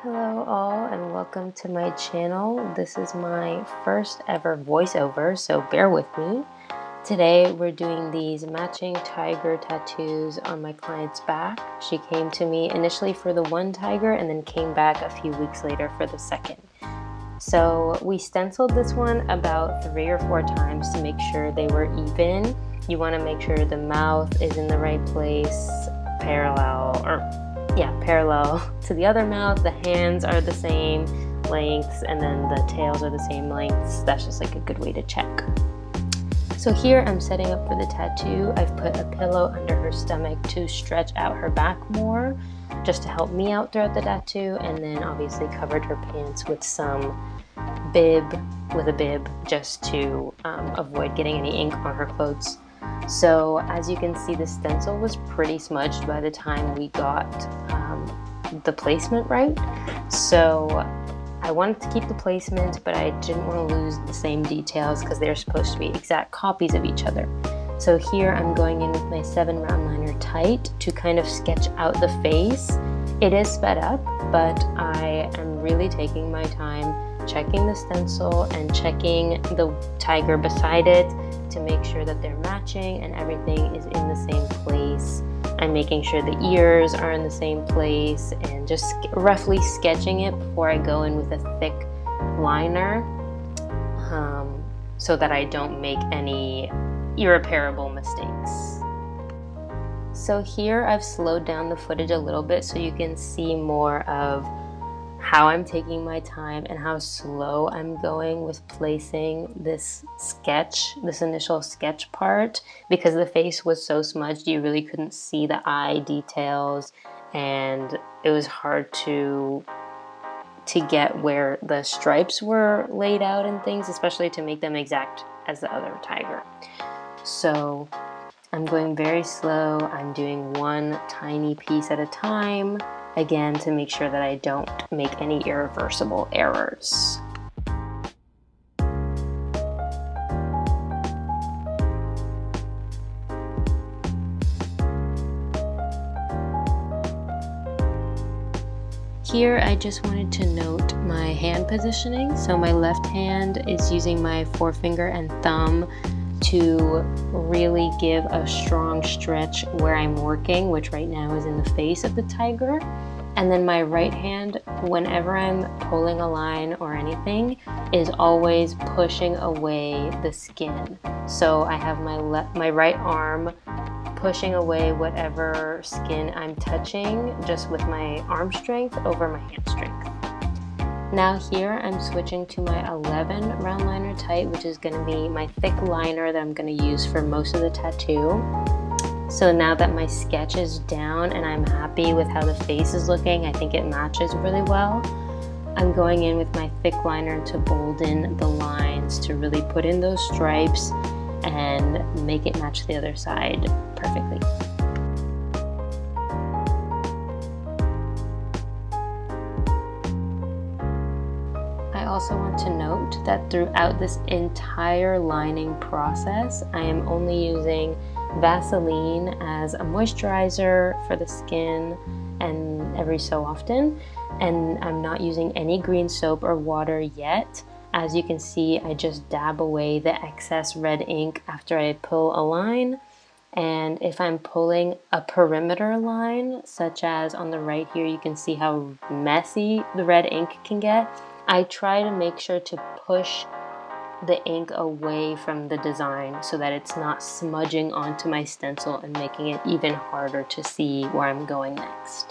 Hello all and welcome to my channel. This is my first ever voiceover, so bear with me. Today we're doing these matching tiger tattoos on my client's back. She came to me initially for the one tiger and then came back a few weeks later for the second. So we stenciled this one about 3 or 4 times to make sure they were even. You want to make sure the mouth is in the right place, parallel to the other mouth. The hands are the same lengths and then the tails are the same lengths. That's just like a good way to check. So here I'm setting up for the tattoo. I've put a pillow under her stomach to stretch out her back more, just to help me out throughout the tattoo, and then obviously covered her pants with a bib just to avoid getting any ink on her clothes. So as you can see, the stencil was pretty smudged by the time we got the placement right. So I wanted to keep the placement, but I didn't want to lose the same details because they're supposed to be exact copies of each other. So here I'm going in with my 7 round liner tight to kind of sketch out the face. It is sped up, but I am really taking my time checking the stencil and checking the tiger beside it to make sure that they're matching and everything is in the same place. I'm making sure the ears are in the same place and just roughly sketching it before I go in with a thick liner so that I don't make any irreparable mistakes. So here I've slowed down the footage a little bit so you can see more of how I'm taking my time and how slow I'm going with placing this initial sketch part, because the face was so smudged you really couldn't see the eye details and it was hard to get where the stripes were laid out and things, especially to make them exact as the other tiger. So I'm going very slow. I'm doing one tiny piece at a time, again, to make sure that I don't make any irreversible errors. Here I just wanted to note my hand positioning. So my left hand is using my forefinger and thumb to really give a strong stretch where I'm working, which right now is in the face of the tiger. And then my right hand, whenever I'm pulling a line or anything, is always pushing away the skin. So I have my right arm pushing away whatever skin I'm touching just with my arm strength over my hand strength. Now here I'm switching to my 11 round liner tight, which is going to be my thick liner that I'm going to use for most of the tattoo. So now that my sketch is down and I'm happy with how the face is looking, I think it matches really well, I'm going in with my thick liner to bolden the lines to really put in those stripes and make it match the other side perfectly. I also want to note that throughout this entire lining process, I am only using Vaseline as a moisturizer for the skin and every so often, and I'm not using any green soap or water yet. As you can see, I just dab away the excess red ink after I pull a line, and if I'm pulling a perimeter line, such as on the right here, you can see how messy the red ink can get. I try to make sure to push the ink away from the design so that it's not smudging onto my stencil and making it even harder to see where I'm going next.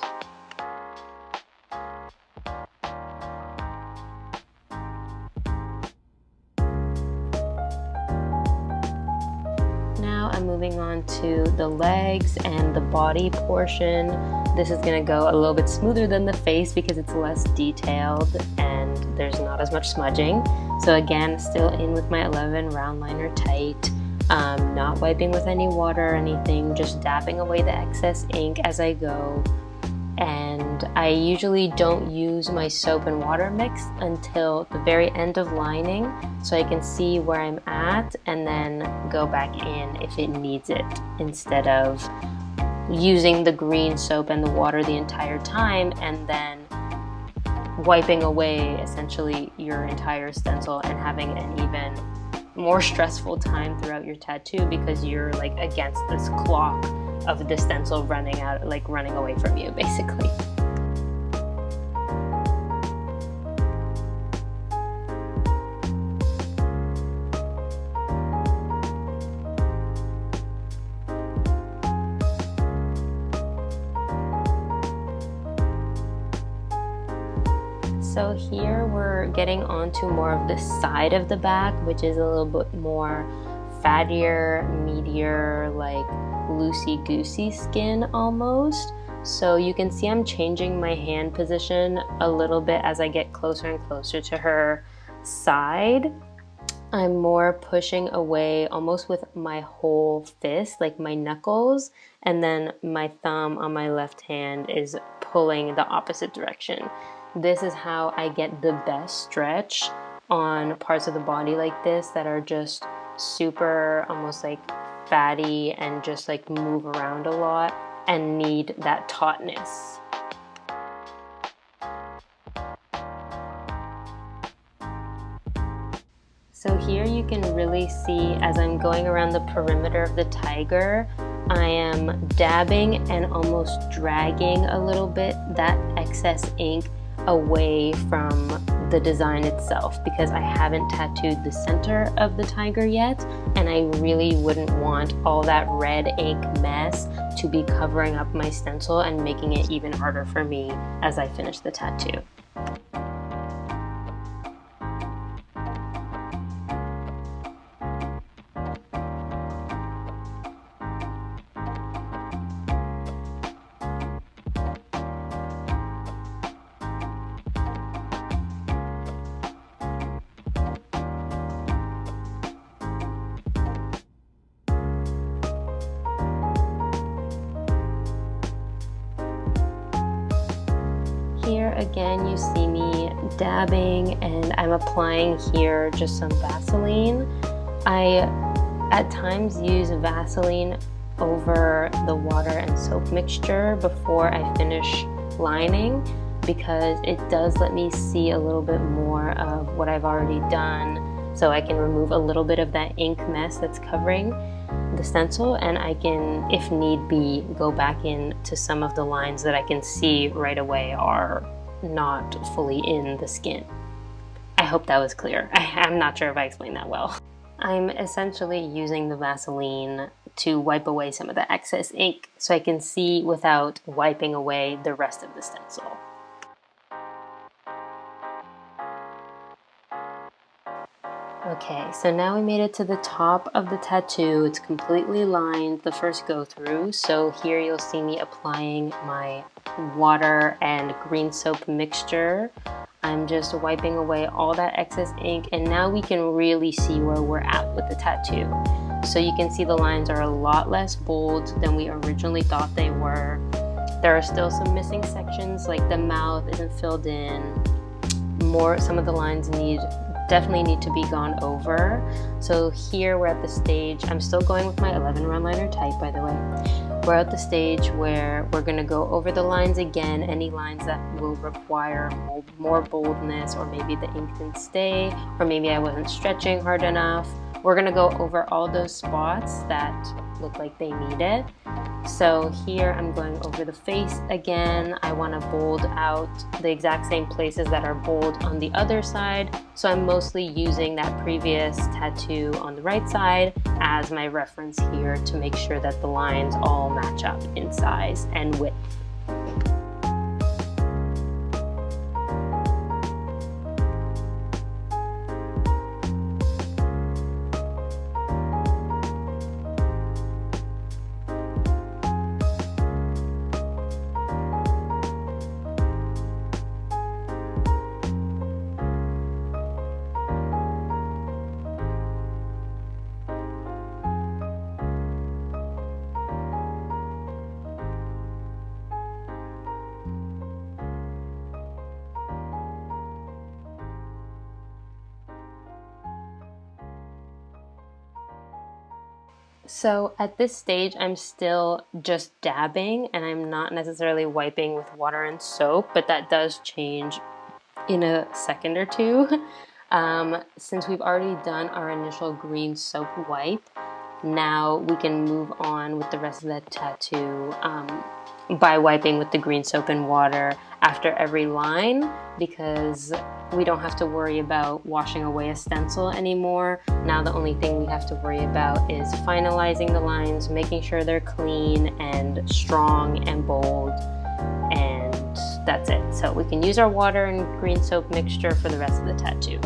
Now I'm moving on to the legs and the body portion. This is going to go a little bit smoother than the face because it's less detailed and there's not as much smudging. So again, still in with my 11 round liner tight, not wiping with any water or anything, just dabbing away the excess ink as I go. And I usually don't use my soap and water mix until the very end of lining so I can see where I'm at and then go back in if it needs it, instead of using the green soap and the water the entire time and then wiping away essentially your entire stencil and having an even more stressful time throughout your tattoo because you're like against this clock of the stencil running out, like running away from you basically. So here we're getting onto more of the side of the back, which is a little bit more fattier, meatier, like loosey-goosey skin almost. So you can see I'm changing my hand position a little bit as I get closer and closer to her side. I'm more pushing away almost with my whole fist, like my knuckles, and then my thumb on my left hand is pulling the opposite direction. This is how I get the best stretch on parts of the body like this that are just super almost like fatty and just like move around a lot and need that tautness. So here you can really see as I'm going around the perimeter of the tiger, I am dabbing and almost dragging a little bit that excess ink away from the design itself because I haven't tattooed the center of the tiger yet, and I really wouldn't want all that red ink mess to be covering up my stencil and making it even harder for me as I finish the tattoo. Here again you see me dabbing and I'm applying here just some Vaseline. I at times use Vaseline over the water and soap mixture before I finish lining because it does let me see a little bit more of what I've already done, so I can remove a little bit of that ink mess that's covering the stencil, and I can, if need be, go back into some of the lines that I can see right away are not fully in the skin. I hope that was clear. I'm not sure if I explained that well. I'm essentially using the Vaseline to wipe away some of the excess ink so I can see without wiping away the rest of the stencil. Okay, so now we made it to the top of the tattoo. It's completely lined the first go through. So here you'll see me applying my water and green soap mixture. I'm just wiping away all that excess ink, and now we can really see where we're at with the tattoo. So you can see the lines are a lot less bold than we originally thought they were. There are still some missing sections, like the mouth isn't filled in. Some of the lines definitely need to be gone over. So here we're at the stage, I'm still going with my 11 round liner type, by the way. We're at the stage where we're gonna go over the lines again, any lines that will require more boldness, or maybe the ink didn't stay, or maybe I wasn't stretching hard enough. We're gonna go over all those spots that look like they need it. So here I'm going over the face again. I want to bold out the exact same places that are bold on the other side. So I'm mostly using that previous tattoo on the right side as my reference here to make sure that the lines all match up in size and width. So at this stage, I'm still just dabbing and I'm not necessarily wiping with water and soap, but that does change in a second or two. Since we've already done our initial green soap wipe, now we can move on with the rest of the tattoo by wiping with the green soap and water after every line, because we don't have to worry about washing away a stencil anymore. Now the only thing we have to worry about is finalizing the lines, making sure they're clean and strong and bold, and that's it. So we can use our water and green soap mixture for the rest of the tattoo.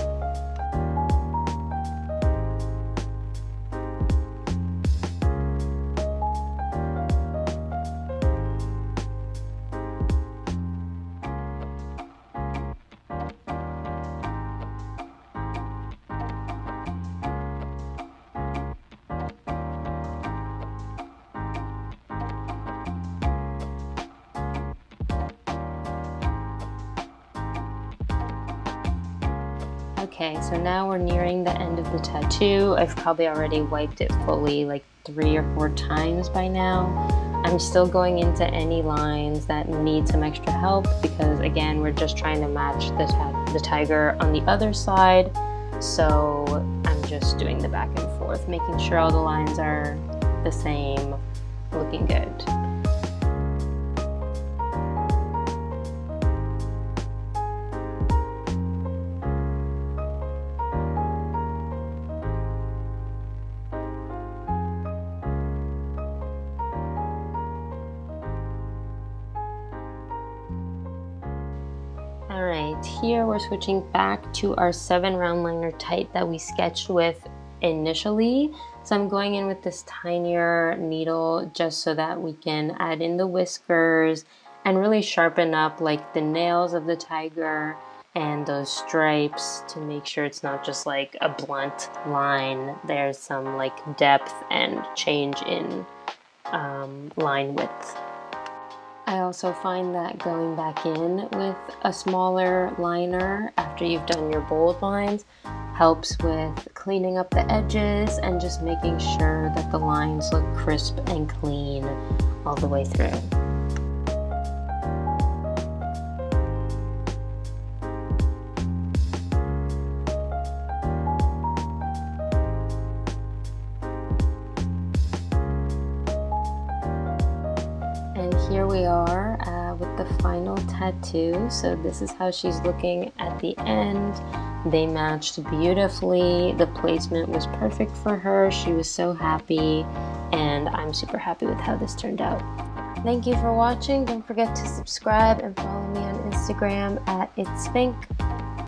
Okay, so now we're nearing the end of the tattoo. I've probably already wiped it fully like 3 or 4 times by now. I'm still going into any lines that need some extra help because, again, we're just trying to match the tiger on the other side. So I'm just doing the back and forth, making sure all the lines are the same, looking good. Alright, here we're switching back to our 7 round liner tight that we sketched with initially. So I'm going in with this tinier needle just so that we can add in the whiskers and really sharpen up like the nails of the tiger and those stripes to make sure it's not just like a blunt line. There's some like depth and change in line width. I also find that going back in with a smaller liner after you've done your bold lines helps with cleaning up the edges and just making sure that the lines look crisp and clean all the way through. Here we are with the final tattoo. So this is how she's looking at the end. They matched beautifully. The placement was perfect for her. She was so happy, and I'm super happy with how this turned out. Thank you for watching. Don't forget to subscribe and follow me on Instagram at itsfink.